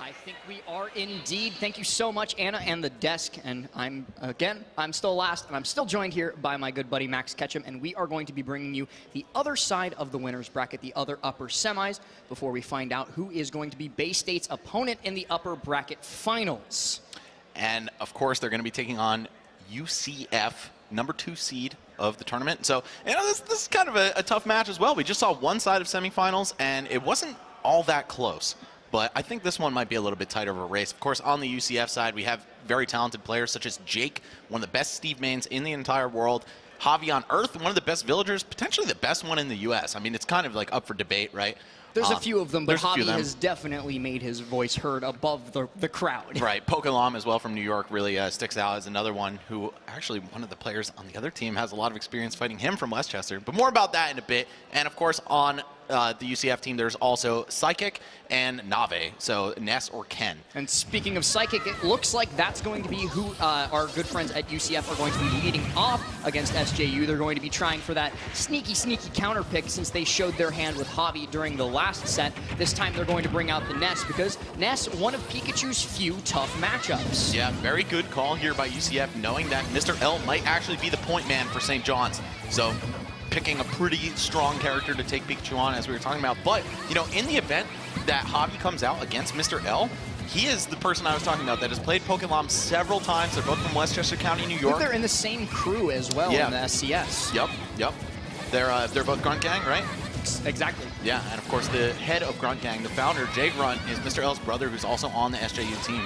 I think we are indeed. Thank you so much, Anna and the desk. And I'm still last, and I'm still joined here by my good buddy Max Ketchum, and we are going to be bringing you the other side of the winner's bracket, the other upper semis, before we find out who is going to be Bay State's opponent in the upper bracket finals. And of course, they're going to be taking on UCF, number 2 seed of the tournament. So, you know, this is kind of a tough match as well. We just saw one side of semifinals, and it wasn't all that close. But I think this one might be a little bit tighter of a race. Of course, on the UCF side, we have very talented players such as Jake, one of the best Steve mains in the entire world. Javi on Earth, one of the best villagers, potentially the best one in the U.S. I mean, it's kind of like up for debate, right? There's a few of them, but Javi has definitely made his voice heard above the crowd. Right. Pokelam as well from New York really sticks out as another one who actually one of the players on the other team has a lot of experience fighting him from Westchester. But more about that in a bit. And of course, on the UCF team, there's also Psychic and Nave, so Ness or Ken. And speaking of Psychic, it looks like that's going to be who our good friends at UCF are going to be leading off against SJU. They're going to be trying for that sneaky counter pick since they showed their hand with Javi during the last set. This time they're going to bring out the Ness because Ness, one of Pikachu's few tough matchups. Yeah, very good call here by UCF, knowing that Mr. L might actually be the point man for St. John's. So picking a pretty strong character to take Pikachu on, as we were talking about. But, you know, in the event that Javi comes out against Mr. L, he is the person I was talking about that has played Pokelam several times. They're both from Westchester County, New York. They're in the same crew as well in the SCS. Yep. They're both Grunt Gang, right? Exactly. Yeah, and of course the head of Grunt Gang, the founder, Jay Grunt, is Mr. L's brother, who's also on the SJU team.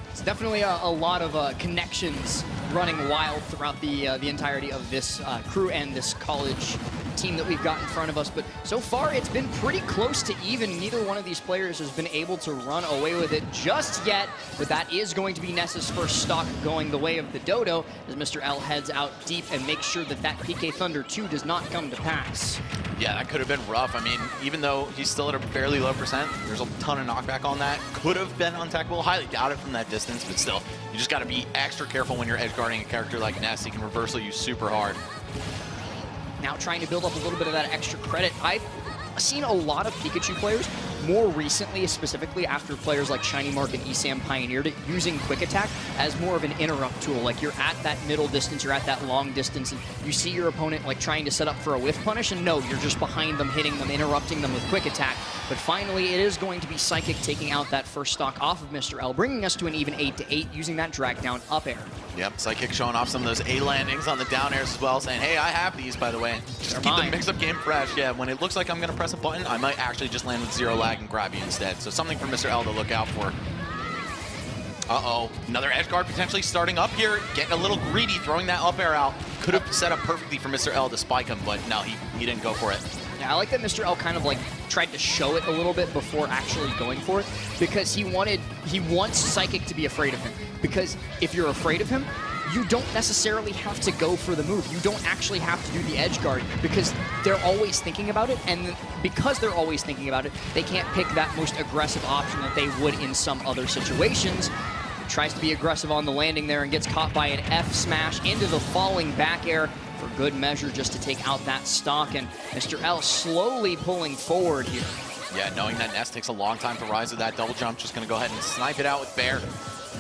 It's definitely a lot of connections running wild throughout the entirety of this crew and this college team that we've got in front of us. But so far, it's been pretty close to even. Neither one of these players has been able to run away with it just yet. But that is going to be Ness's first stock going the way of the Dodo as Mr. L heads out deep and makes sure that that PK Thunder 2 does not come to pass. Yeah, that could have been rough. I mean, even though he's still at a fairly low percent, there's a ton of knockback on that. Could have been untechable. Highly doubt it from that distance, but still, you just got to be extra careful when you're edge guarding a character like Ness. He can reversal you super hard. Now trying to build up a little bit of that extra credit. I've seen a lot of Pikachu players more recently, specifically after players like Shiny Mark and ESAM pioneered it, using Quick Attack as more of an interrupt tool. Like you're at that middle distance, you're at that long distance, and you see your opponent like trying to set up for a whiff punish, and no, you're just behind them, hitting them, interrupting them with Quick Attack. But finally, it is going to be Psychic taking out that first stock off of Mr. L, bringing us to an even 8-8 using that drag down up air. Yep, Psychic showing off some of those A landings on the down airs as well, saying, hey, I have these, by the way. Just keep the mix-up game fresh. Yeah, when it looks like I'm going to press a button, I might actually just land with 0 lag and grab you instead. So something for Mr. L to look out for. Uh-oh, another edge guard potentially starting up here, getting a little greedy, throwing that up air out. Could have set up perfectly for Mr. L to spike him, but no, he didn't go for it. Yeah, I like that Mr. L kind of like tried to show it a little bit before actually going for it, because he wants Psychic to be afraid of him. Because if you're afraid of him, you don't necessarily have to go for the move. You don't actually have to do the edge guard because they're always thinking about it, and because they're always thinking about it, they can't pick that most aggressive option that they would in some other situations. He tries to be aggressive on the landing there and gets caught by an F smash into the falling back air for good measure just to take out that stock, and Mr. L slowly pulling forward here. Yeah, knowing that Ness takes a long time to rise with that double jump, just going to go ahead and snipe it out with Bear.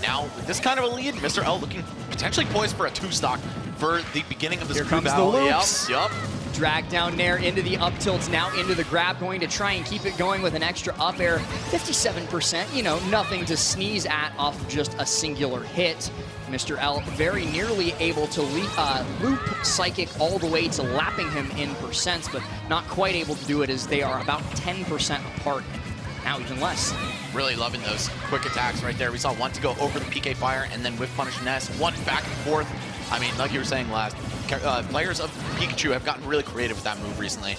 Now, with this kind of a lead, Mr. L looking potentially poised for a 2-stock for the beginning of this Here comes battle. The loops. Yep. Drag down Nair into the up tilts, now into the grab, going to try and keep it going with an extra up air. 57%, you know, nothing to sneeze at off of just a singular hit. Mr. L very nearly able to loop Psychic all the way to lapping him in percents, but not quite able to do it as they are about 10% apart. Now even less. Really loving those quick attacks right there. We saw one to go over the PK Fire and then whiff punish Ness, one back and forth. I mean, like you were saying last, players of Pikachu have gotten really creative with that move recently.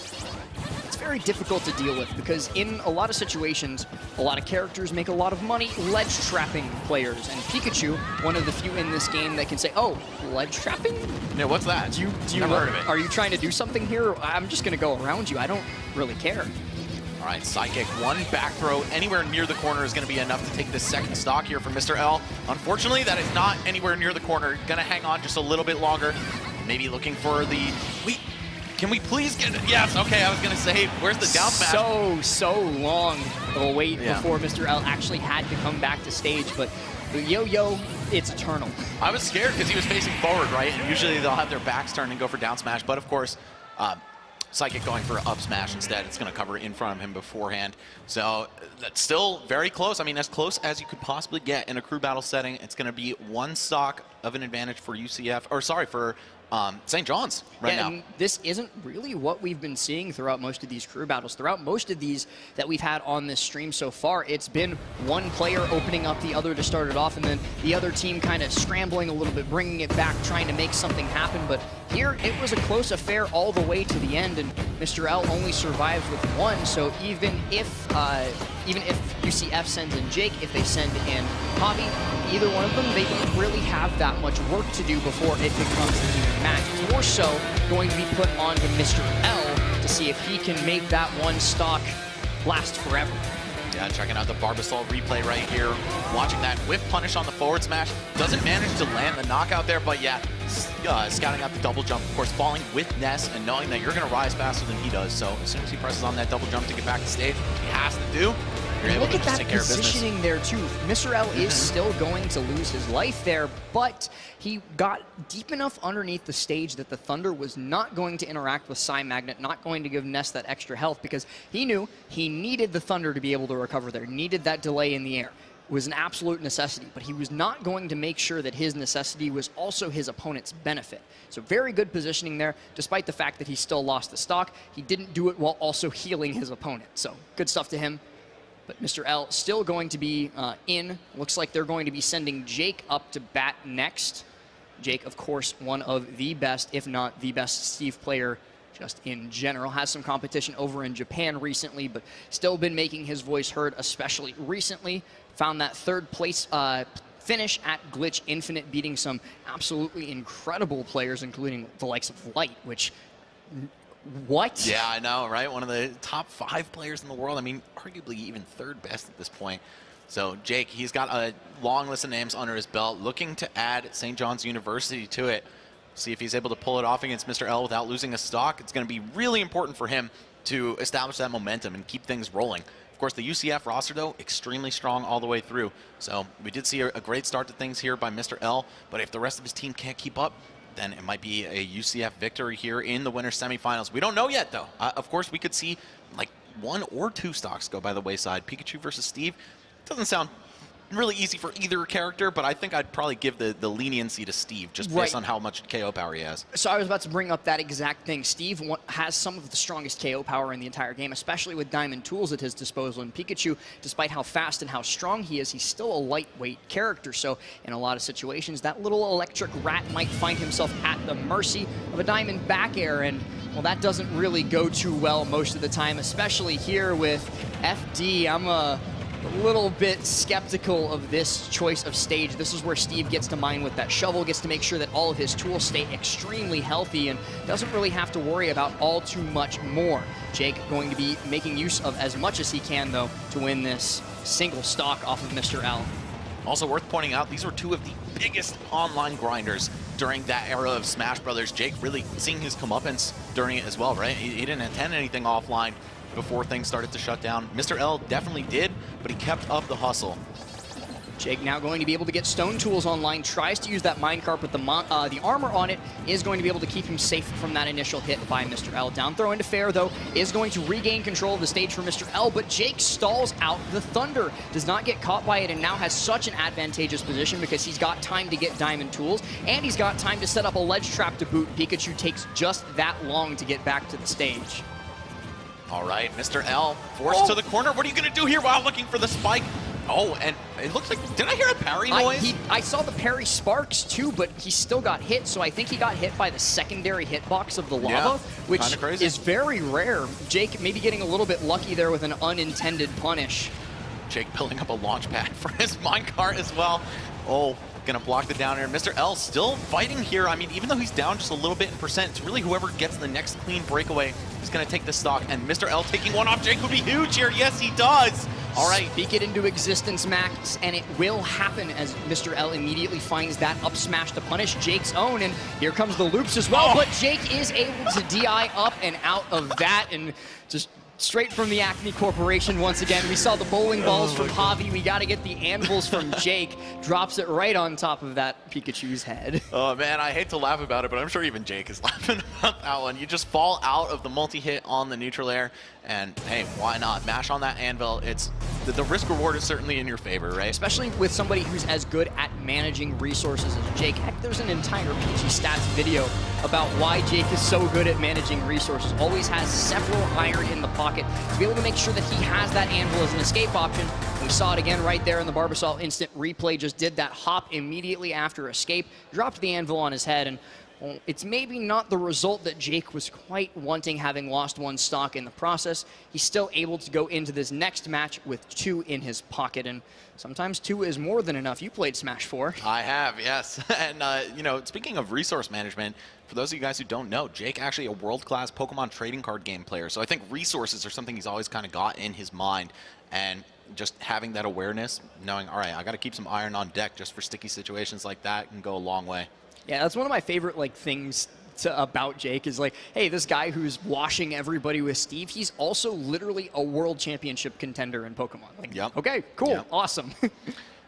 It's very difficult to deal with because in a lot of situations, a lot of characters make a lot of money ledge trapping players, and Pikachu, one of the few in this game that can say, oh, ledge trapping? Yeah, what's that? Do you Never heard of it. Are you trying to do something here? I'm just gonna go around you. I don't really care. All right, Psychic, one back throw anywhere near the corner is going to be enough to take the second stock here from Mr. L. Unfortunately, that is not anywhere near the corner. Going to hang on just a little bit longer. Maybe looking for the... Can we please get it? Yes, okay, I was going to say, where's the down smash? So long a wait before Mr. L actually had to come back to stage, but the yo-yo, it's eternal. I was scared because he was facing forward, right? And usually they'll have their backs turned and go for down smash, but of course, Psychic going for up smash instead. It's going to cover in front of him beforehand. So that's still very close. I mean, as close as you could possibly get in a crew battle setting. It's going to be one stock of an advantage for UCF, or sorry, for St. John's now. And this isn't really what we've been seeing throughout most of these crew battles. Throughout most of these that we've had on this stream so far, it's been one player opening up the other to start it off, and then the other team kind of scrambling a little bit, bringing it back, trying to make something happen. But here, it was a close affair all the way to the end, and Mr. L only survives with one. So even if UCF sends in Jake, if they send in Hobby, either one of them, they don't really have that much work to do before it becomes an even match. It's more so going to be put on to Mr. L to see if he can make that one stock last forever. Yeah, checking out the Barbasol replay right here. Watching that whip punish on the forward smash. Doesn't manage to land the knockout there, but yeah, scouting out the double jump, of course, falling with Ness and knowing that you're going to rise faster than he does. So as soon as he presses on that double jump to get back to stage, he has to do. You're able Look to at just that take care of business. positioning there too. Mr. L is still going to lose his life there, but he got deep enough underneath the stage that the Thunder was not going to interact with Psy Magnet, not going to give Ness that extra health, because he knew he needed the Thunder to be able to recover there, needed that delay in the air. It was an absolute necessity, but he was not going to make sure that his necessity was also his opponent's benefit. So very good positioning there, despite the fact that he still lost the stock. He didn't do it while also healing his opponent. So good stuff to him. But Mr. L still going to be in. Looks like they're going to be sending Jake up to bat next. Jake, of course, one of the best, if not the best Steve player just in general. Has some competition over in Japan recently, but still been making his voice heard, especially recently. Found that third place finish at Glitch Infinite, beating some absolutely incredible players, including the likes of Light, which... What? Yeah, I know, right? One of the top 5 players in the world. I mean, arguably even third best at this point. So Jake, he's got a long list of names under his belt, looking to add St. John's University to it. See if he's able to pull it off against Mr. L without losing a stock. It's going to be really important for him to establish that momentum and keep things rolling. Of course, the UCF roster, though, extremely strong all the way through. So we did see a great start to things here by Mr. L, but if the rest of his team can't keep up, then it might be a UCF victory here in the winner's semifinals. We don't know yet, though. Of course, we could see like 1 or 2 stocks go by the wayside. Pikachu versus Steve doesn't sound really easy for either character, but I think I'd probably give the leniency to Steve just based on how much KO power he has. So I was about to bring up that exact thing. Steve has some of the strongest KO power in the entire game, especially with diamond tools at his disposal. And Pikachu, despite how fast and how strong he is, he's still a lightweight character. So in a lot of situations, that little electric rat might find himself at the mercy of a diamond back air. And well, that doesn't really go too well most of the time, especially here with FD. I'm a little bit skeptical of this choice of stage. This is where Steve gets to mine with that shovel, gets to make sure that all of his tools stay extremely healthy and doesn't really have to worry about all too much more. Jake going to be making use of as much as he can, though, to win this single stock off of Mr. L. Also worth pointing out, these were 2 of the biggest online grinders during that era of Smash Brothers. Jake really seeing his comeuppance during it as well, right? He didn't attend anything offline before things started to shut down. Mr. L definitely did, but he kept up the hustle. Jake now going to be able to get stone tools online, tries to use that minecart, but the armor on it is going to be able to keep him safe from that initial hit by Mr. L. Down throw into fair, though, is going to regain control of the stage for Mr. L, but Jake stalls out the Thunder, does not get caught by it, and now has such an advantageous position because he's got time to get diamond tools, and he's got time to set up a ledge trap to boot. Pikachu takes just that long to get back to the stage. All right, Mr. L forced to the corner. What are you going to do here while looking for the spike? Oh, and it looks like, did I hear a parry noise? I saw the parry sparks too, but he still got hit, so I think he got hit by the secondary hitbox of the lava, which is very rare. Jake maybe getting a little bit lucky there with an unintended punish. Jake building up a launch pad for his minecart as well. Oh, gonna block the down air. Mr. L still fighting here. I mean, even though he's down just a little bit in percent, it's really whoever gets the next clean breakaway is gonna take the stock. And Mr. L taking one off Jake would be huge here. Yes, he does. All right. Speak it into existence, Max, and it will happen as Mr. L immediately finds that up smash to punish Jake's own, and here comes the loops as well, but Jake is able to DI up and out of that, and just straight from the Acme Corporation once again. We saw the bowling balls from Javi. We got to get the anvils from Jake. Drops it right on top of that Pikachu's head. Oh, man, I hate to laugh about it, but I'm sure even Jake is laughing about that one. You just fall out of the multi-hit on the neutral air, and hey, why not? Mash on that anvil. It's the risk-reward is certainly in your favor, right? Especially with somebody who's as good at managing resources as Jake. Heck, there's an entire PG Stats video about why Jake is so good at managing resources. Always has several iron in the pocket to be able to make sure that he has that anvil as an escape option. We saw it again right there in the Barbasol instant replay. Just did that hop immediately after escape, dropped the anvil on his head, and well, it's maybe not the result that Jake was quite wanting, having lost one stock in the process. He's still able to go into this next match with 2 in his pocket, and sometimes 2 is more than enough. You played Smash 4. I have, yes. And, you know, speaking of resource management, for those of you guys who don't know, Jake actually a world-class Pokemon trading card game player. So I think resources are something he's always kind of got in his mind. And just having that awareness, knowing, all right, I got to keep some iron on deck just for sticky situations like that can go a long way. Yeah, that's one of my favorite things about Jake is hey, this guy who's washing everybody with Steve, he's also literally a world championship contender in Pokemon. Yep. Okay, cool, Yep. Awesome.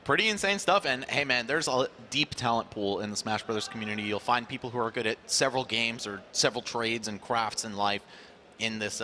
Pretty insane stuff, and hey man, there's a deep talent pool in the Smash Brothers community. You'll find people who are good at several games or several trades and crafts in life in this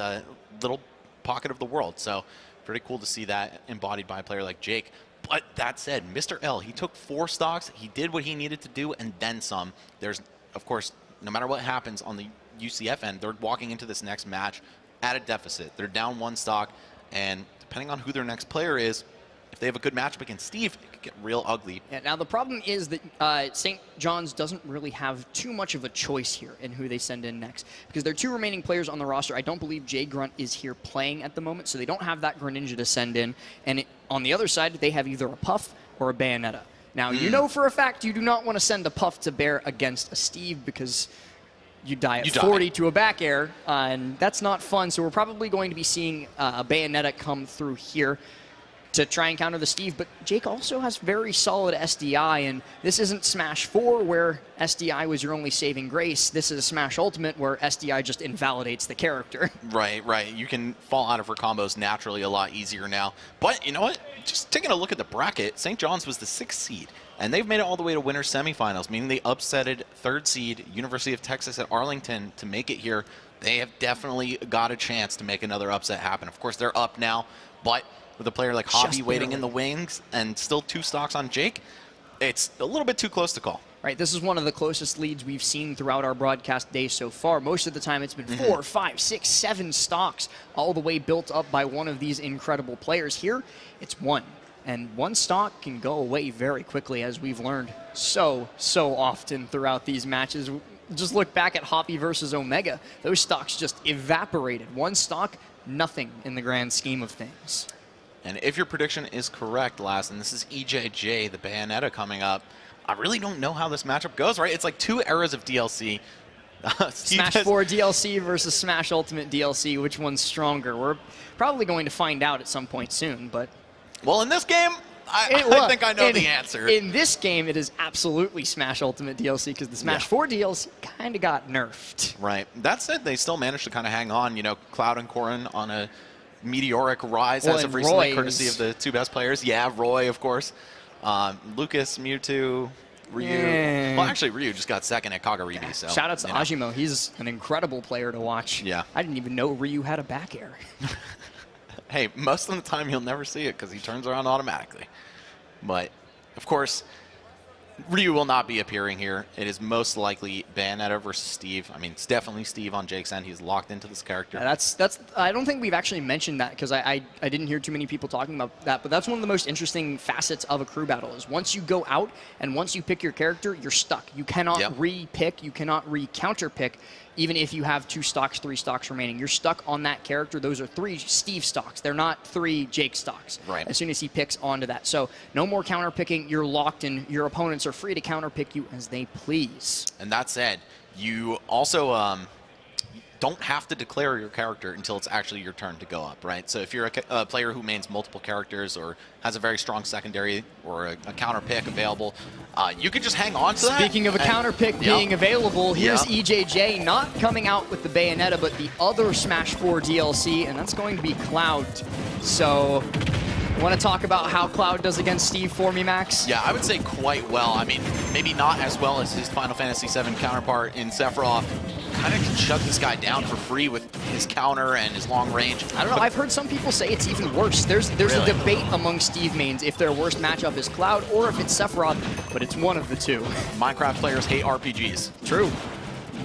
little pocket of the world. So pretty cool to see that embodied by a player like Jake. But that said, Mr. L, he took 4 stocks, he did what he needed to do, and then some. There's, of course, no matter what happens on the UCF end, they're walking into this next match at a deficit. They're down 1 stock, and depending on who their next player is, if they have a good matchup against Steve, it could get real ugly. Yeah, now the problem is that St. John's doesn't really have too much of a choice here in who they send in next, because there are 2 remaining players on the roster. I don't believe Jay Grunt is here playing at the moment, so they don't have that Greninja to send in. And on the other side, they have either a Puff or a Bayonetta. Now, you know for a fact you do not want to send a Puff to bear against a Steve, because you die at 40 to a back air, and that's not fun. So we're probably going to be seeing a Bayonetta come through here to try and counter the Steve, but Jake also has very solid SDI, and this isn't Smash 4 where SDI was your only saving grace. This is Smash Ultimate where SDI just invalidates the character. Right, right. You can fall out of her combos naturally a lot easier now. But you know what? Just taking a look at the bracket, St. John's was the 6th seed, and they've made it all the way to winter semifinals, meaning they upsetted 3rd seed University of Texas at Arlington to make it here. They have definitely got a chance to make another upset happen. Of course, they're up now, but with a player like Javi waiting in the wings and still 2 stocks on Jake, it's a little bit too close to call. Right, this is one of the closest leads we've seen throughout our broadcast day so far. Most of the time it's been 4, 5, 6, 7 stocks, all the way built up by one of these incredible players. Here, it's 1. And 1 stock can go away very quickly, as we've learned so often throughout these matches. Just look back at Hoppy versus Omega. Those stocks just evaporated. 1 stock, nothing in the grand scheme of things. And if your prediction is correct, Last, and this is EJJ, the Bayonetta coming up, I really don't know how this matchup goes, right? It's like 2 eras of DLC. Smash 4 DLC versus Smash Ultimate DLC, which one's stronger? We're probably going to find out at some point soon, but... Well, in this game, I think I know the answer. In this game, it is absolutely Smash Ultimate DLC, because the Smash 4 DLC kind of got nerfed. Right. That said, they still managed to kind of hang on. You know, Cloud and Corrin on a meteoric rise as of recently, courtesy of the 2 best players. Yeah, Roy, of course. Lucas, Mewtwo, Ryu. Well, actually, Ryu just got 2nd at Kagaribi. Yeah. So shout out to Ajimo. He's an incredible player to watch. Yeah. I didn't even know Ryu had a back air. Hey, most of the time you'll never see it because he turns around automatically. But, of course, Ryu will not be appearing here. It is most likely Bayonetta versus Steve. I mean, it's definitely Steve on Jake's end. He's locked into this character. Yeah, that's. I don't think we've actually mentioned that, because I didn't hear too many people talking about that. But that's one of the most interesting facets of a crew battle, is once you go out and once you pick your character, you're stuck. You cannot re-pick. You cannot re-counter pick. Even if you have 2 stocks, 3 stocks remaining, you're stuck on that character. Those are 3 Steve stocks. They're not 3 Jake stocks. Right. As soon as he picks onto that. So no more counter picking. You're locked in. Your opponents are free to counter pick you as they please. And that said, you also don't have to declare your character until it's actually your turn to go up, right? So if you're a player who mains multiple characters or has a very strong secondary or a counter pick available, you can just hang on to that. Speaking of a counter pick being available, here's EJJ not coming out with the Bayonetta, but the other Smash 4 DLC, and that's going to be Cloud. So, want to talk about how Cloud does against Steve for me, Max? Yeah, I would say quite well. I mean, maybe not as well as his Final Fantasy VII counterpart in Sephiroth. Kind of can shut this guy down for free with his counter and his long range. I don't know. I've heard some people say it's even worse. There's a debate among Steve mains if their worst matchup is Cloud or if it's Sephiroth, but it's one of the two. Minecraft players hate RPGs. True.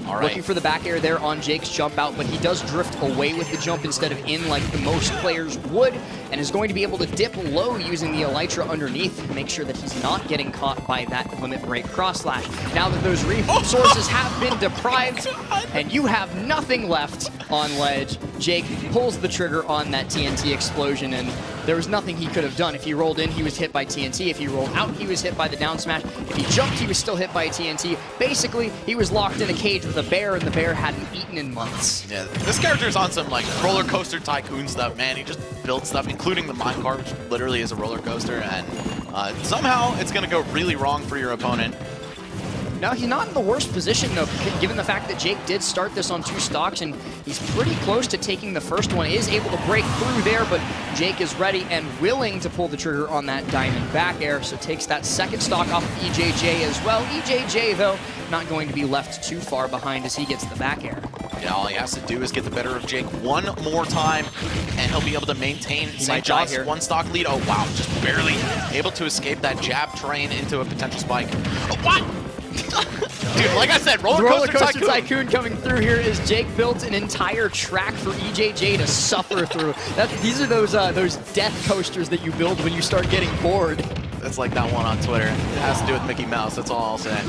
All right. Looking for the back air there on Jake's jump out, but he does drift away with the jump instead of in like the most players would, and is going to be able to dip low using the Elytra underneath to make sure that he's not getting caught by that limit break cross slash. Now that those resources have been deprived and you have nothing left on ledge, Jake pulls the trigger on that TNT explosion, and there was nothing he could have done. If he rolled in, he was hit by TNT. If he rolled out, he was hit by the down smash. If he jumped, he was still hit by TNT. Basically, he was locked in a cage with a bear, and the bear hadn't eaten in months. Yeah, this character's on some like roller coaster tycoon stuff, man. He just builds stuff, including the minecart, which literally is a roller coaster, and somehow it's going to go really wrong for your opponent. No, he's not in the worst position, though, given the fact that Jake did start this on 2 stocks, and he's pretty close to taking the first one. Is able to break through there, but Jake is ready and willing to pull the trigger on that diamond back air, so takes that second stock off of EJJ as well. EJJ, though, not going to be left too far behind as he gets the back air. Yeah, all he has to do is get the better of Jake one more time, and he'll be able to maintain St. John's 1 stock lead. Oh, wow, just barely able to escape that jab train into a potential spike. Oh, what? Dude, like I said, roller coaster tycoon coming through here is Jake built an entire track for EJJ to suffer through. These are those death coasters that you build when you start getting bored. That's like that one on Twitter. It has to do with Mickey Mouse, that's all I'll say.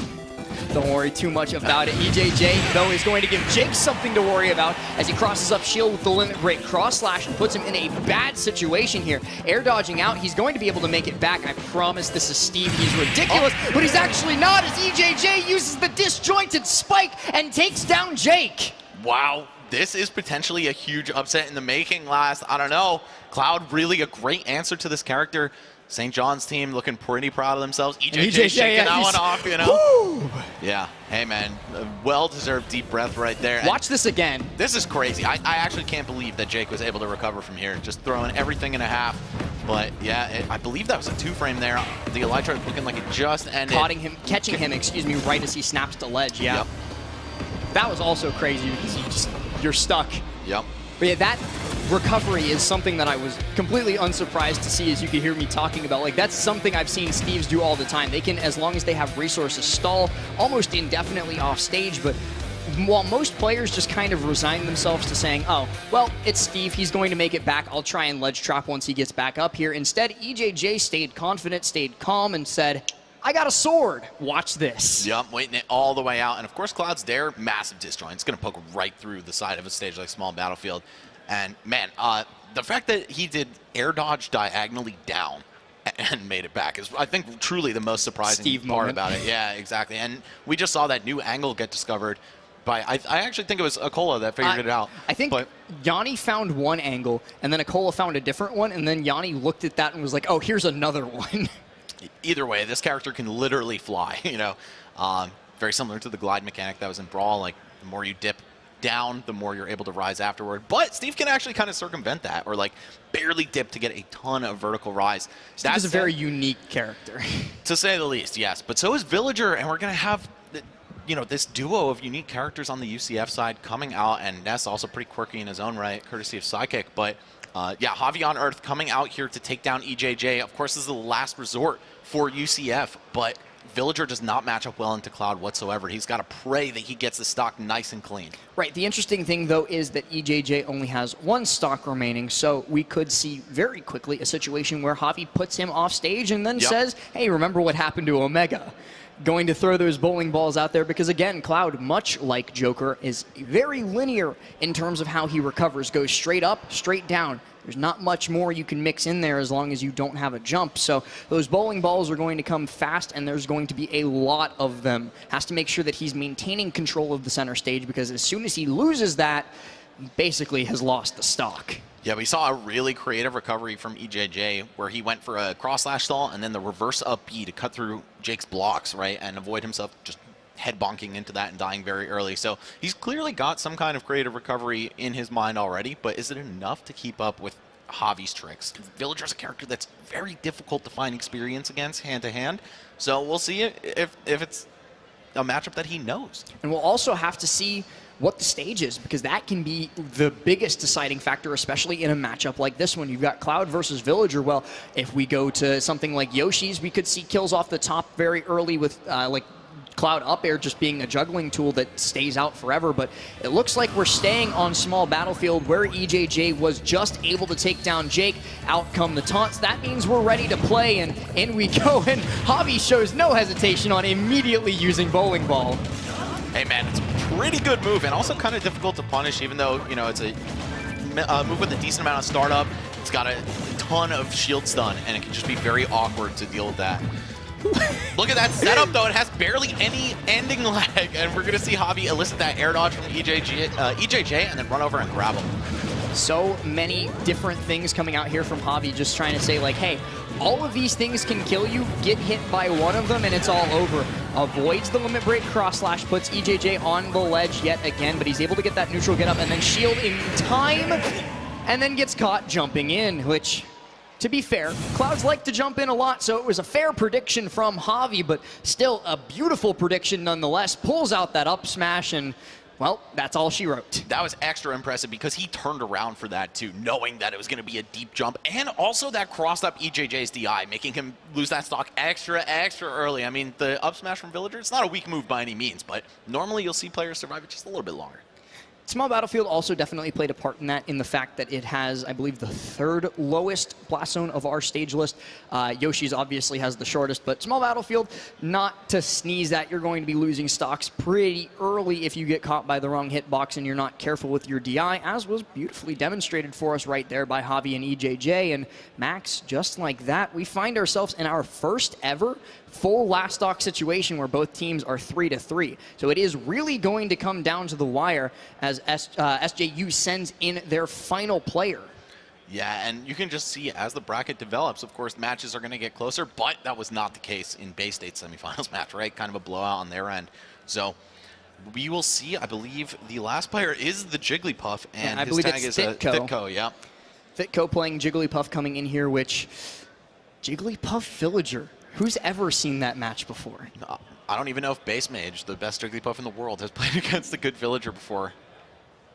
Don't worry too much about it. EJJ, though, is going to give Jake something to worry about as he crosses up shield with the limit break cross slash and puts him in a bad situation here. Air dodging out, he's going to be able to make it back. I promise this is Steve. He's ridiculous, but he's actually not, as EJJ uses the disjointed spike and takes down Jake. Wow, this is potentially a huge upset in the making last. I don't know. Cloud, really a great answer to this character. St. John's team looking pretty proud of themselves. EJJ shaking that one off, you know? Woo! Yeah. Hey, man. A well-deserved deep breath right there. Watch this again. This is crazy. I actually can't believe that Jake was able to recover from here, just throwing everything in a half. But, yeah, I believe that was a 2-frame there. The Elytra looking like it just ended. Catching him, right as he snaps to ledge, yeah. Yep. That was also crazy because you're stuck. Yep. But yeah, that recovery is something that I was completely unsurprised to see, as you could hear me talking about. Like, that's something I've seen Steves do all the time. They can, as long as they have resources, stall almost indefinitely off stage, but while most players just kind of resign themselves to saying, oh, well, it's Steve, he's going to make it back, I'll try and ledge trap once he gets back up here. Instead, EJJ stayed confident, stayed calm, and said, I got a sword. Watch this. Yep, waiting it all the way out. And of course, Cloud's Dare, massive disjoint. It's going to poke right through the side of a stage like Small Battlefield. And man, the fact that he did air dodge diagonally down and made it back is, I think, truly the most surprising part about it. Yeah, exactly. And we just saw that new angle get discovered by, I actually think it was Akola that figured it out. I think Yanni found one angle, and then Akola found a different one, and then Yanni looked at that and was like, oh, here's another one. Either way, this character can literally fly, you know. Very similar to the glide mechanic that was in Brawl. Like, the more you dip down, the more you're able to rise afterward. But Steve can actually kind of circumvent that, or like barely dip to get a ton of vertical rise. Steve is a very unique character. To say the least, yes. But so is Villager, and we're going to have, you know, this duo of unique characters on the UCF side coming out, and Ness also pretty quirky in his own right, courtesy of Psychic. But yeah, Javi on Earth coming out here to take down EJJ. Of course, this is the last resort for UCF, but Villager does not match up well into Cloud whatsoever. He's got to pray that he gets the stock nice and clean. Right. The interesting thing, though, is that EJJ only has 1 stock remaining, so we could see very quickly a situation where Javi puts him off stage and then says, hey, remember what happened to Omega? going to throw those bowling balls out there because, again, Cloud, much like Joker, is very linear in terms of how he recovers. Goes straight up, straight down. There's not much more you can mix in there as long as you don't have a jump. So those bowling balls are going to come fast, and there's going to be a lot of them. Has to make sure that he's maintaining control of the center stage, because as soon as he loses that, he basically has lost the stock. Yeah, we saw a really creative recovery from EJJ where he went for a cross slash stall and then the reverse up B to cut through Jake's blocks, right, and avoid himself just head bonking into that and dying very early. So he's clearly got some kind of creative recovery in his mind already, but is it enough to keep up with Javi's tricks? Villager's a character that's very difficult to find experience against hand-to-hand, so we'll see if it's a matchup that he knows. And we'll also have to see what the stage is, because that can be the biggest deciding factor, especially in a matchup like this one. You've got Cloud versus Villager. Well, if we go to something like Yoshi's, we could see kills off the top very early with like Cloud up air just being a juggling tool that stays out forever, but it looks like we're staying on small battlefield where EJJ was just able to take down Jake. Out come the taunts. That means we're ready to play, and in we go, and Javi shows no hesitation on immediately using bowling ball. Hey man, it's a pretty good move and also kind of difficult to punish, even though, you know, it's a move with a decent amount of startup. It's got a ton of shield stun, and it can just be very awkward to deal with that. Look at that setup, though. It has barely any ending lag, and we're going to see Javi elicit that air dodge from EJJ and then run over and grab him. So many different things coming out here from Javi, just trying to say, like, hey, all of these things can kill you. Get hit by one of them, and it's all over. Avoids the limit break cross slash, puts EJJ on the ledge yet again, but he's able to get that neutral get up and then shield in time, and then gets caught jumping in, which, to be fair, Clouds like to jump in a lot, so it was a fair prediction from Javi, but still a beautiful prediction nonetheless. Pulls out that up smash, and, well, that's all she wrote. That was extra impressive because he turned around for that too, knowing that it was going to be a deep jump, and also that crossed up EJJ's DI, making him lose that stock extra early. I mean, the up smash from Villager, it's not a weak move by any means, but normally you'll see players survive it just a little bit longer. Small Battlefield also definitely played a part in that, in the fact that it has, I believe, the third lowest blast zone of our stage list. Yoshi's obviously has the shortest, but Small Battlefield, not to sneeze at. You're going to be losing stocks pretty early if you get caught by the wrong hitbox and you're not careful with your DI, as was beautifully demonstrated for us right there by Javi and EJJ. And Max, just like that, we find ourselves in our first ever full last stock situation where both teams are 3-3. So it is really going to come down to the wire as SJU sends in their final player. Yeah, and you can just see as the bracket develops, of course, matches are going to get closer, but that was not the case in Bay State's semifinals match, right? Kind of a blowout on their end. So we will see. I believe the last player is the Jigglypuff, and I his believe tag it's is Fitco. Fitco, yeah. Fitco playing Jigglypuff coming in here, which Jigglypuff Villager. Who's ever seen that match before? I don't even know if Base Mage, the best Jigglypuff in the world, has played against a good Villager before.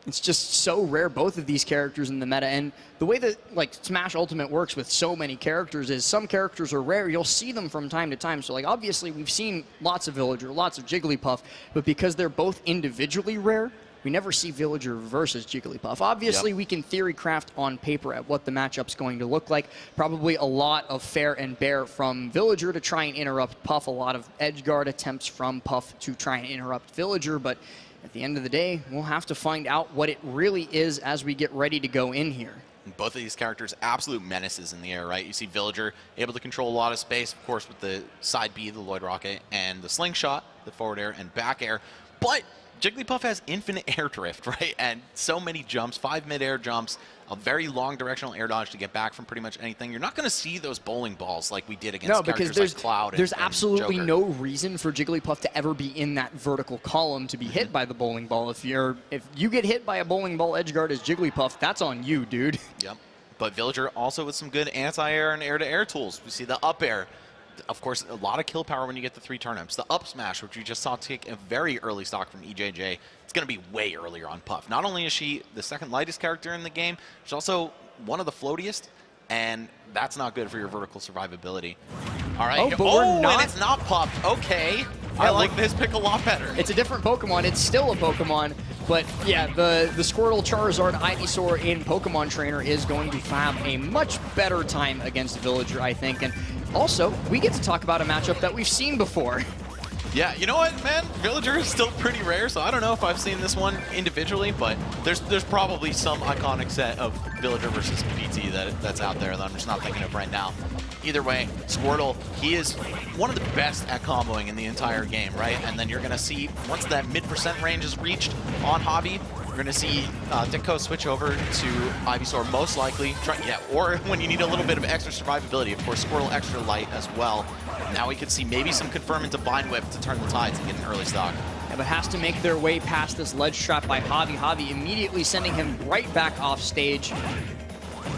It's just so rare, both of these characters in the meta. And the way that like Smash Ultimate works with so many characters is some characters are rare. You'll see them from time to time. So like obviously we've seen lots of Villager, lots of Jigglypuff, but because they're both individually rare, we never see Villager versus Jigglypuff. Obviously, we can theory craft on paper at what the matchup's going to look like. Probably a lot of fair and bear from Villager to try and interrupt Puff. A lot of edge guard attempts from Puff to try and interrupt Villager. But at the end of the day, we'll have to find out what it really is as we get ready to go in here. Both of these characters, absolute menaces in the air, right? You see Villager able to control a lot of space, of course, with the side B, the Lloyd Rocket, and the slingshot, the forward air and back air. But Jigglypuff has infinite air drift, right? And so many jumps, 5 mid-air jumps, a very long directional air dodge to get back from pretty much anything. You're not going to see those bowling balls like we did against characters like Cloud and there's absolutely Joker. no reason for Jigglypuff to ever be in that vertical column to be hit by the bowling ball. If you get hit by a bowling ball edge guard as Jigglypuff, that's on you, dude. Yep. But Villager also with some good anti-air and air-to-air tools. We see the up air. Of course, a lot of kill power when you get the 3 turnips. The up smash, which we just saw take a very early stock from EJJ, it's going to be way earlier on Puff. Not only is she the second lightest character in the game, she's also one of the floatiest, and that's not good for your vertical survivability. All right. Oh, but we're not. And it's not Puff. Okay. I like this pick a lot better. It's a different Pokemon. It's still a Pokemon. But yeah, the Squirtle, Charizard, Ivysaur in Pokemon Trainer is going to have a much better time against Villager, I think. And also, we get to talk about a matchup that we've seen before. Yeah, you know what, man? Villager is still pretty rare, so I don't know if I've seen this one individually, but there's probably some iconic set of Villager versus PT that's out there that I'm just not thinking of right now. Either way, Squirtle, he is one of the best at comboing in the entire game, right? And then you're going to see, once that mid% range is reached on Hobby, you're going to see Ditko switch over to Ivysaur, most likely. Or when you need a little bit of extra survivability. Of course, Squirtle extra light as well. Now we could see maybe some Confirm into Bind Whip to turn the tides and get an early stock. Yeah, but has to make their way past this ledge trap by Hobby. Hobby immediately sending him right back off stage.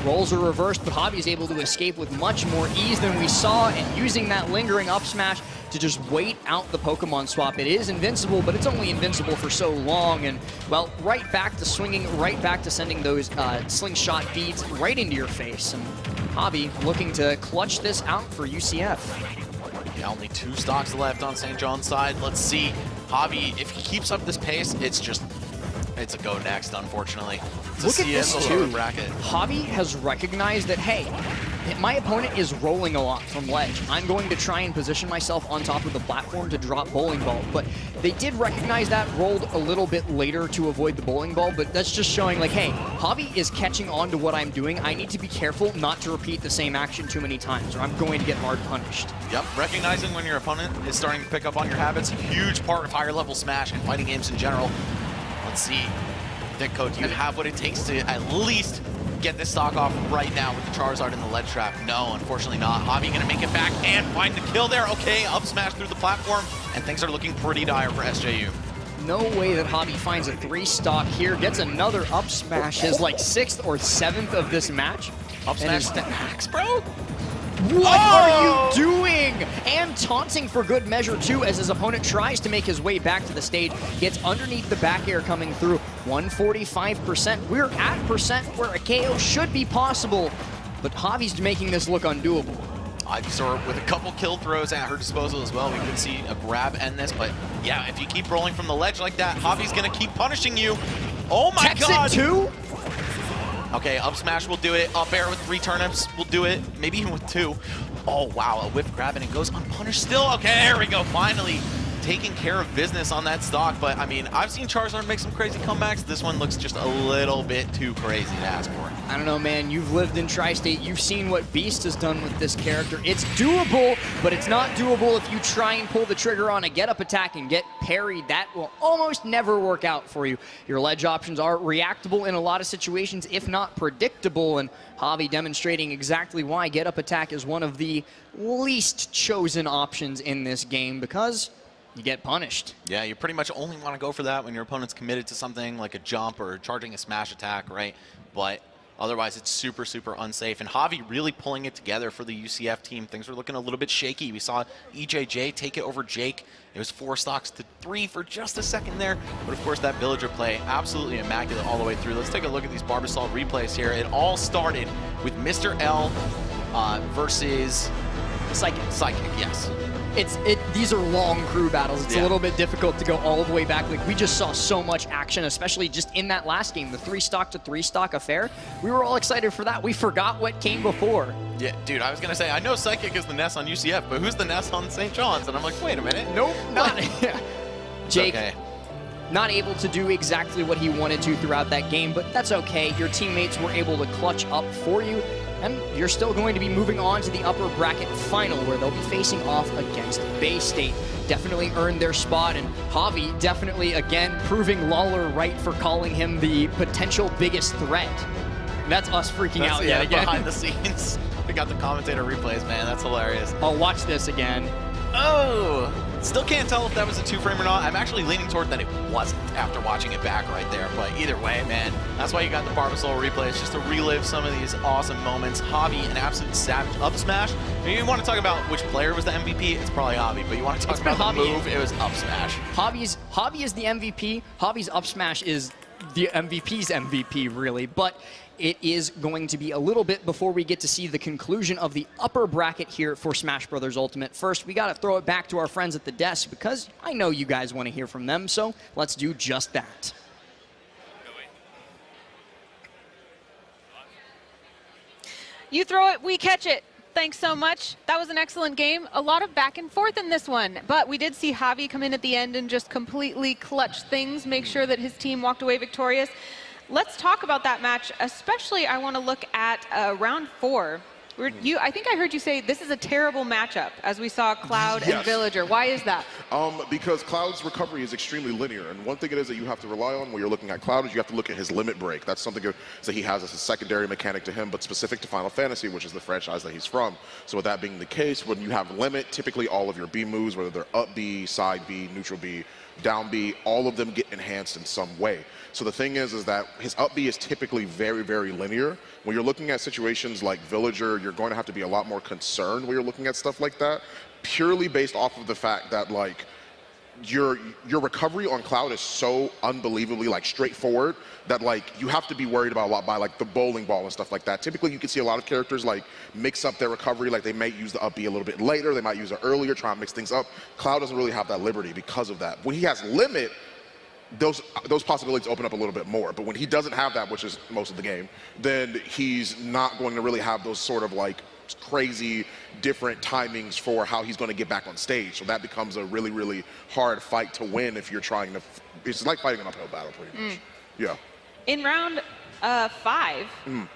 Rolls are reversed, but Hobby is able to escape with much more ease than we saw, and using that lingering up smash to just wait out the Pokemon swap. It is invincible, but it's only invincible for so long, and, well, right back to swinging, right back to sending those slingshot beads right into your face. And Hobby looking to clutch this out for UCF. Yeah, only 2 stocks left on St. John's side. Let's see. Hobby, if he keeps up this pace, it's a go next, unfortunately. Look at this too. Bracket. Hobby has recognized that, hey, my opponent is rolling a lot from ledge. I'm going to try and position myself on top of the platform to drop bowling ball. But they did recognize that, rolled a little bit later to avoid the bowling ball, but that's just showing like, hey, Hobby is catching on to what I'm doing. I need to be careful not to repeat the same action too many times, or I'm going to get hard punished. Yep, recognizing when your opponent is starting to pick up on your habits, huge part of higher level Smash and fighting games in general. Let's see. Ditko, do you have what it takes to at least get this stock off right now with the Charizard in the ledge trap? No, unfortunately not. Hobby gonna make it back and find the kill there. Okay, up smash through the platform, and things are looking pretty dire for SJU. No way that Hobby finds a 3 stock here, gets another up smash, his like 6th or 7th of this match. Up smash the axe, bro? What are you doing? And taunting for good measure too, as his opponent tries to make his way back to the stage, gets underneath the back air coming through. 145%. We're at percent where a KO should be possible, but Hobby's making this look undoable. Ivysaur with a couple kill throws at her disposal as well. We could see a grab end this, but yeah, if you keep rolling from the ledge like that, Hobby's gonna keep punishing you. Oh my god! It too? Okay, up smash will do it. Up air with 3 turnips will do it. Maybe even with 2. Oh, wow, a whip grab and it goes unpunished still. Okay, there we go. Finally taking care of business on that stock. But, I mean, I've seen Charizard make some crazy comebacks. This one looks just a little bit too crazy to ask for. I don't know, man. You've lived in Tri-State. You've seen what Beast has done with this character. It's doable, but it's not doable if you try and pull the trigger on a get-up attack and get parried. That will almost never work out for you. Your ledge options are reactable in a lot of situations, if not predictable, and Hobby demonstrating exactly why get-up attack is one of the least chosen options in this game, because you get punished. Yeah, you pretty much only want to go for that when your opponent's committed to something like a jump or charging a smash attack, right? But otherwise, it's super, super unsafe. And Javi really pulling it together for the UCF team. Things were looking a little bit shaky. We saw EJJ take it over Jake. It was 4 stocks to 3 for just a second there. But of course, that Villager play, absolutely immaculate all the way through. Let's take a look at these Barbasol replays here. It all started with Mr. L versus Psychic. Psychic, yes. These are long crew battles. It's Yeah. a little bit difficult to go all the way back. Like, we just saw so much action, especially just in that last game, the 3 stock to 3 stock affair. We were all excited for that. We forgot what came before. Yeah, dude, I was going to say, I know Psychic is the Ness on UCF, but who's the Ness on St. John's? And I'm like, wait a minute. Nope, not. Jake, okay. not able to do exactly what he wanted to throughout that game, but that's okay. Your teammates were able to clutch up for you, and you're still going to be moving on to the upper bracket final, where they'll be facing off against Bay State. Definitely earned their spot, and Javi definitely, again, proving Lawler right for calling him the potential biggest threat. That's us freaking out yet again. Behind the scenes. We got the commentator replays, man. That's hilarious. I'll watch this again. Oh! Still can't tell if that was a 2-frame or not. I'm actually leaning toward that it wasn't after watching it back right there. But either way, man, that's why you got the Barbasol replays, just to relive some of these awesome moments. Javi, an absolute savage up smash. If you want to talk about which player was the MVP, it's probably Javi. But you want to talk about the move, it was up smash. Javi is the MVP. Javi's up smash is the MVP's MVP, really. But it is going to be a little bit before we get to see the conclusion of the upper bracket here for Smash Bros. Ultimate. First, we got to throw it back to our friends at the desk, because I know you guys want to hear from them, so let's do just that. You throw it, we catch it. Thanks so much. That was an excellent game. A lot of back and forth in this one, but we did see Javi come in at the end and just completely clutch things, make sure that his team walked away victorious. Let's talk about that match, especially I want to look at round 4. I think I heard you say this is a terrible matchup, as we saw Cloud and Villager. Why is that? Because Cloud's recovery is extremely linear, and one thing it is that you have to rely on when you're looking at Cloud is you have to look at his limit break. That's something that he has as a secondary mechanic to him, but specific to Final Fantasy, which is the franchise that he's from. So with that being the case, when you have limit, typically all of your B moves, whether they're up B, side B, neutral B, down B, all of them get enhanced in some way. So the thing is that his up B is typically very, very linear. When you're looking at situations like Villager, you're going to have to be a lot more concerned when you're looking at stuff like that, purely based off of the fact that like your recovery on Cloud is so unbelievably like straightforward that like you have to be worried about a lot by like the bowling ball and stuff like that. Typically you can see a lot of characters like mix up their recovery, like they may use the up B a little bit later, they might use it earlier, try and mix things up. Cloud doesn't really have that liberty because of that. When he has limit, those possibilities open up a little bit more. But when he doesn't have that, which is most of the game, then he's not going to really have those sort of like crazy different timings for how he's going to get back on stage. So that becomes a really, really hard fight to win if you're trying to, it's like fighting an uphill battle pretty much. Yeah. In round 5,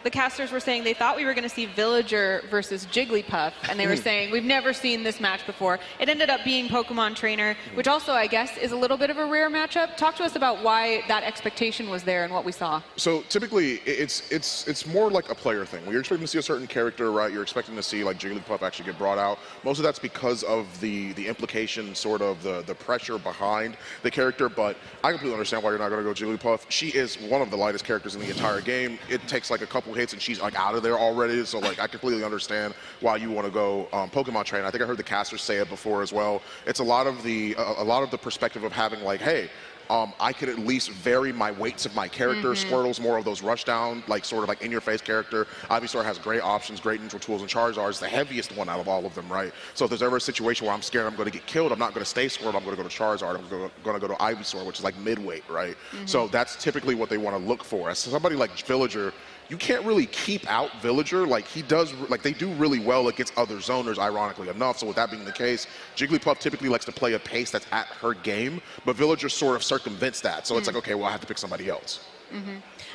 the casters were saying they thought we were going to see Villager versus Jigglypuff, and they were saying we've never seen this match before. It ended up being Pokemon Trainer, which also, I guess, is a little bit of a rare matchup. Talk to us about why that expectation was there and what we saw. So typically, it's more like a player thing. When you're expecting to see a certain character, right, you're expecting to see like Jigglypuff actually get brought out. Most of that's because of the implication, sort of the pressure behind the character, but I completely understand why you're not going to go Jigglypuff. She is one of the lightest characters in the entire game. It takes like a couple hits and she's like out of there already. So like I completely understand why you want to go Pokemon Trainer. I think I heard the casters say it before as well. It's a lot of the perspective of having like, hey, I could at least vary my weights of my character. Squirtle's more of those rush down, like sort of like in your face character. Ivysaur has great options, great neutral tools, and Charizard is the heaviest one out of all of them, right? So if there's ever a situation where I'm scared I'm going to get killed, I'm not going to stay Squirtle, I'm going to go to Charizard, I'm going to go to Ivysaur, which is like mid-weight, right? So that's typically what they want to look for. As somebody like Villager, you can't really keep out Villager. Like he does, like they do really well against other zoners, ironically enough. So with that being the case, Jigglypuff typically likes to play a pace that's at her game, but Villager sort of circumvents that. So it's like, okay, well, I have to pick somebody else.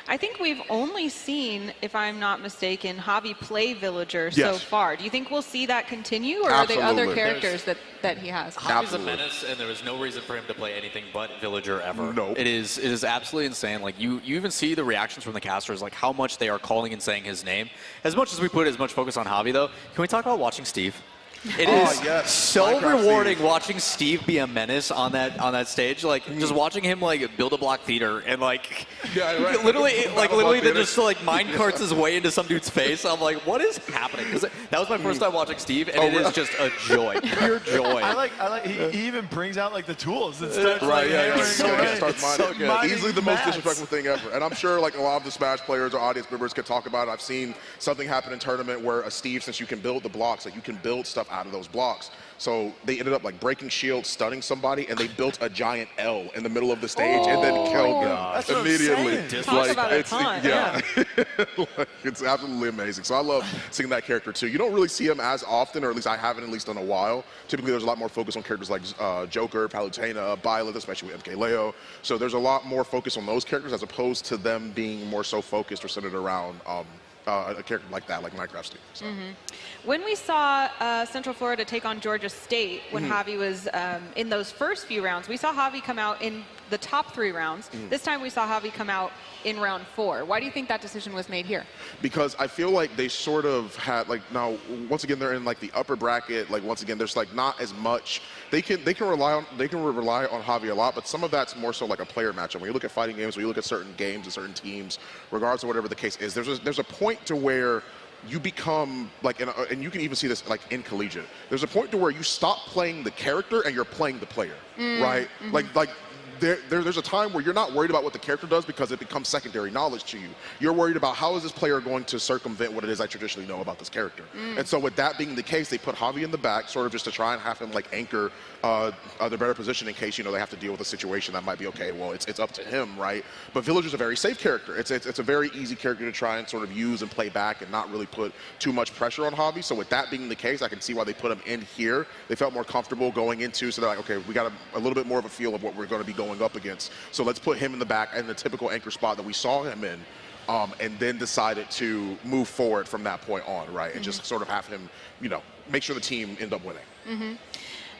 I think we've only seen, if I'm not mistaken, Javi play Villager so far. Do you think we'll see that continue, or are there other characters that he has? Javi's a menace, and there is no reason for him to play anything but Villager ever. Nope. It is absolutely insane. Like you even see the reactions from the casters, like how much they are calling and saying his name. As much as we put as much focus on Javi, though, can we talk about watching Steve? It is so Minecraft rewarding Steve. watching Steve be a menace on that stage. Like just watching him like build a block theater and like literally then just like mine carts his way into some dude's face. I'm like, what is happening? Because that was my first time watching Steve, and it is just a joy, pure joy. I like he even brings out like the tools and starts It's so good. Easily the most disrespectful thing ever. And I'm sure like a lot of the Smash players or audience members could talk about it. I've seen something happen in tournament where a Steve, since you can build the blocks, like you can build stuff out of those blocks. So they ended up like breaking shields, stunning somebody, and they built a giant L in the middle of the stage and then killed them immediately. Talk about a ton. Like, it's absolutely amazing. So I love seeing that character too. You don't really see him as often, or at least I haven't at least in a while. Typically there's a lot more focus on characters like Joker, Palutena, Byleth, especially with MKLeo. So there's a lot more focus on those characters as opposed to them being more so focused or centered around a character like that, like Minecraft Steve. So. When we saw Central Florida take on Georgia State, when Javi was in those first few rounds, we saw Javi come out in the top 3 rounds. This time we saw Javi come out in round 4. Why do you think that decision was made here? Because I feel like they sort of had like, now once again they're in like the upper bracket. Like once again there's like not as much they can rely on Javi a lot, but some of that's more so like a player matchup. When you look at fighting games, when you look at certain games and certain teams, regardless of whatever the case is, there's a point to where you become like, and you can even see this like in collegiate. There's a point to where you stop playing the character and you're playing the player, right? Like there's a time where you're not worried about what the character does because it becomes secondary knowledge to you. You're worried about how is this player going to circumvent what it is I traditionally know about this character. And so with that being the case, they put Javi in the back sort of just to try and have him like anchor the better position in case, you know, they have to deal with a situation that might be okay. Well, it's up to him, right? But Villager's a very safe character. It's a very easy character to try and sort of use and play back and not really put too much pressure on Javi. So with that being the case, I can see why they put him in here. They felt more comfortable going into, so they're like, okay, we got a little bit more of a feel of what we're going to be going up against. So let's put him in the back in the typical anchor spot that we saw him in, and then decided to move forward from that point on, right? And just sort of have him, you know, make sure the team end up winning.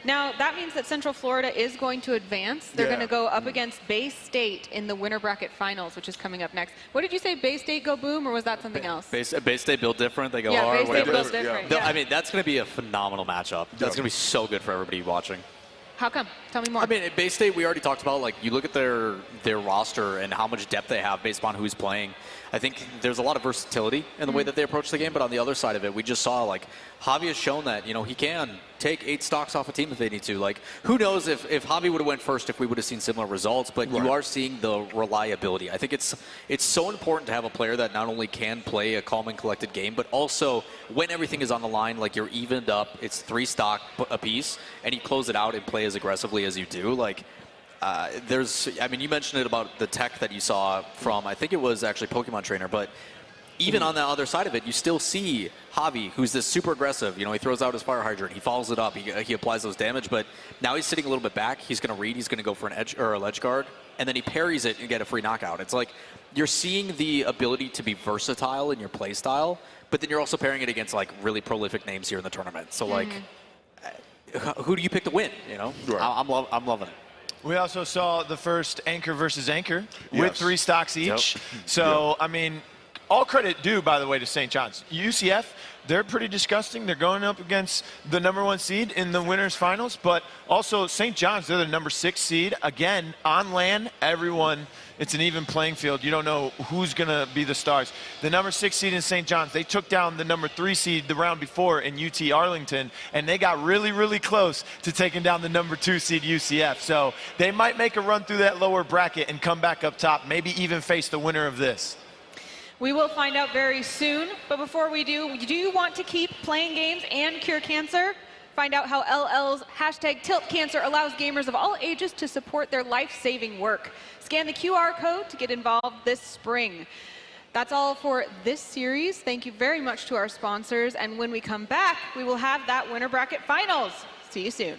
Now, that means that Central Florida is going to advance. They're going to go up against Bay State in the winter bracket finals, which is coming up next. What did you say, Bay State go boom, or was that something else? Bay State built different, they go yeah, hard, Bay State whatever. built different. Yeah. I mean, that's going to be a phenomenal matchup. That's going to be so good for everybody watching. How come? Tell me more. I mean, at Bay State, we already talked about, like, you look at their roster and how much depth they have based upon who's playing. I think there's a lot of versatility in the way that they approach the game, but on the other side of it, we just saw, like, Javi has shown that, you know, he can take 8 stocks off a team if they need to. Like, who knows if Javi would have went first if we would have seen similar results, but you are seeing the reliability. I think it's so important to have a player that not only can play a calm and collected game, but also when everything is on the line, like you're evened up, it's 3 stock apiece, and you close it out and play as aggressively as you do. Like, I mean, you mentioned it about the tech that you saw from, I think it was actually Pokemon Trainer, but even on the other side of it, you still see Javi, who's this super aggressive. You know, he throws out his fire hydrant, he follows it up, he applies those damage, but now he's sitting a little bit back. He's going to read, he's going to go for an edge or a ledge guard, and then he parries it and get a free knockout. It's like you're seeing the ability to be versatile in your play style, but then you're also pairing it against like really prolific names here in the tournament. So like, who do you pick to win? You know, I'm loving it. We also saw the first anchor versus anchor with 3 stocks each. So, I mean, all credit due, by the way, to St. John's. UCF, they're pretty disgusting. They're going up against the #1 seed in the winners finals, but also St. John's, they're the #6 seed. Again, on land, everyone, it's an even playing field. You don't know who's going to be the stars. The #6 seed in St. John's, they took down the #3 seed the round before in UT Arlington, and they got really, really close to taking down the #2 seed UCF. So they might make a run through that lower bracket and come back up top, maybe even face the winner of this. We will find out very soon, but before we do you want to keep playing games and cure cancer? Find out how LL's #TiltCancer allows gamers of all ages to support their life-saving work. Scan the QR code to get involved this spring. That's all for this series. Thank you very much to our sponsors, and when we come back, we will have that winter bracket finals. See you soon.